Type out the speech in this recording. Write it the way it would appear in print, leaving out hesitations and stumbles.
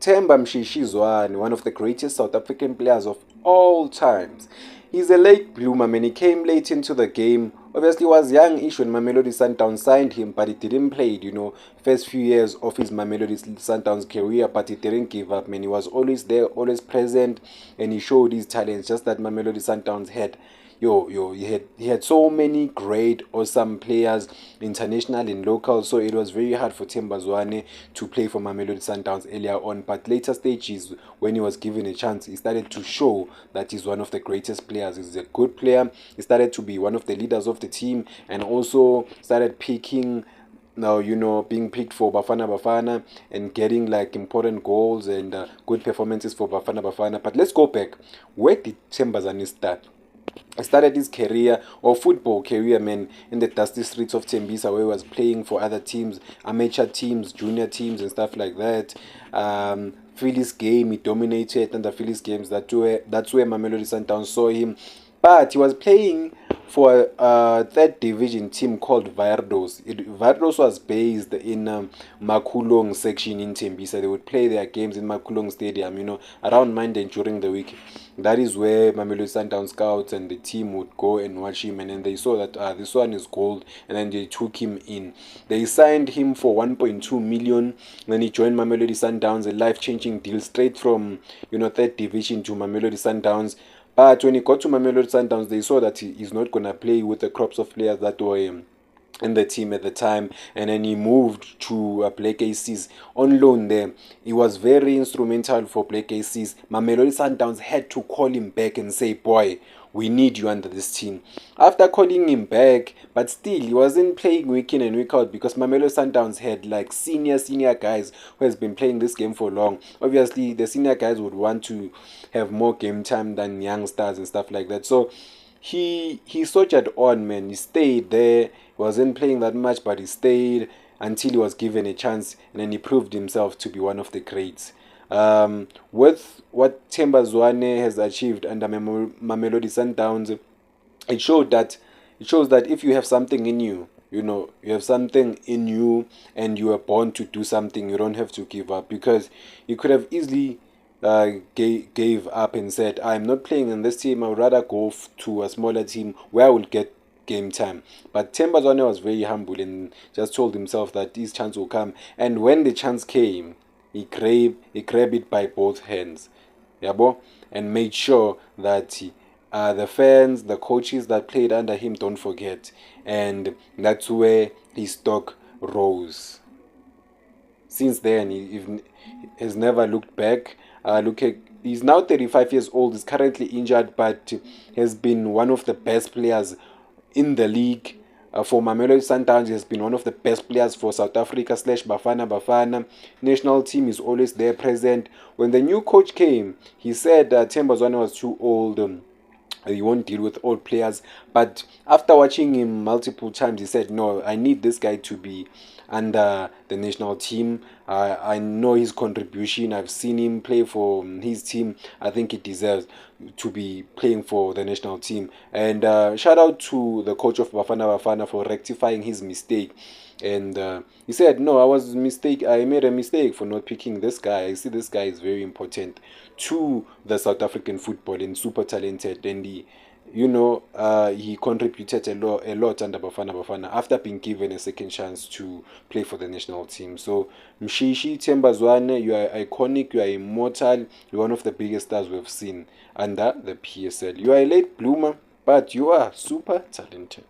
Themba Zwane, one of the greatest South African players of all times. He's a late bloomer, man. He came late into the game. Obviously, he was young-ish when Mamelodi Sundowns signed him, but he didn't play it, first few years of his Mamelodi Sundowns career, but he didn't give up, man. He was always there, always present, and he showed his talents, just that Mamelodi Sundowns had he had so many great, awesome players, international and local. So it was very hard for Themba Zwane to play for Mamelodi Sundowns earlier on. But later stages, when he was given a chance, he started to show that he's one of the greatest players. He's a good player. He started to be one of the leaders of the team, and also started picking now, being picked for Bafana and getting like important goals and good performances for Bafana. But let's go back. Where did Themba Zwane start? I started his career, or football career, man, in the dusty streets of Tembisa, where he was playing for other teams, amateur teams, junior teams, and stuff like that. Phillies game, he dominated, and the Phillies games, that's where Mamelodi Sundowns saw him. But he was playing for a third division team called Vardos. Vardos was based in Makulong section in Tembisa. They would play their games in Makulong Stadium, around Monday during the week. That is where Mamelodi Sundowns scouts and the team would go and watch him, and then they saw that this one is gold, and then they took him in. They signed him for 1.2 million. Then he joined Mamelodi Sundowns, a life-changing deal straight from third division to Mamelodi Sundowns. But when he got to Mamelodi Sundowns, they saw that he's not going to play with the crops of players that were in the team at the time, and then he moved to Black Aces on loan there. He was very instrumental for Black Aces. Mamelodi Sundowns had to call him back and say, boy, we need you under this team. After calling him back, but still he wasn't playing week in and week out, because Mamelodi Sundowns had like senior guys who has been playing this game for long. Obviously the senior guys would want to have more game time than young stars and stuff like that. So he soldiered on, man. He stayed there. He wasn't playing that much, but he stayed until he was given a chance, and then he proved himself to be one of the greats. With what Themba Zwane has achieved under Mamelodi Sundowns, it shows that if you have something in you, you have something in you, and you are born to do something, you don't have to give up, because you could have easily gave up and said, I'm not playing in this team, I would rather go to a smaller team where I will get game time. But Themba Zwane was very humble and just told himself that this chance will come, and when the chance came, he grabbed it by both hands, and made sure that the fans, the coaches that played under him don't forget, and that's where his stock rose. Since then, he has never looked back. He's now 35 years old. He's currently injured, but has been one of the best players in the league. For Mamelodi Sundowns, he has been one of the best players for South Africa / Bafana. National team is always there present. When the new coach came, he said that Themba Zwane was too old. He won't deal with old players. But after watching him multiple times, he said, no, I need this guy to be under the national team. I know his contribution. I've seen him play for his team. I think he deserves to be playing for the national team. And shout out to the coach of Bafana for rectifying his mistake. And he said, no, I made a mistake for not picking this guy. I see this guy is very important to the South African football and super talented. And he contributed a lot under Bafana after being given a second chance to play for the national team. So Themba Zwane, you are iconic, you are immortal, you're one of the biggest stars we've seen under the PSL. You are a late bloomer, but you are super talented.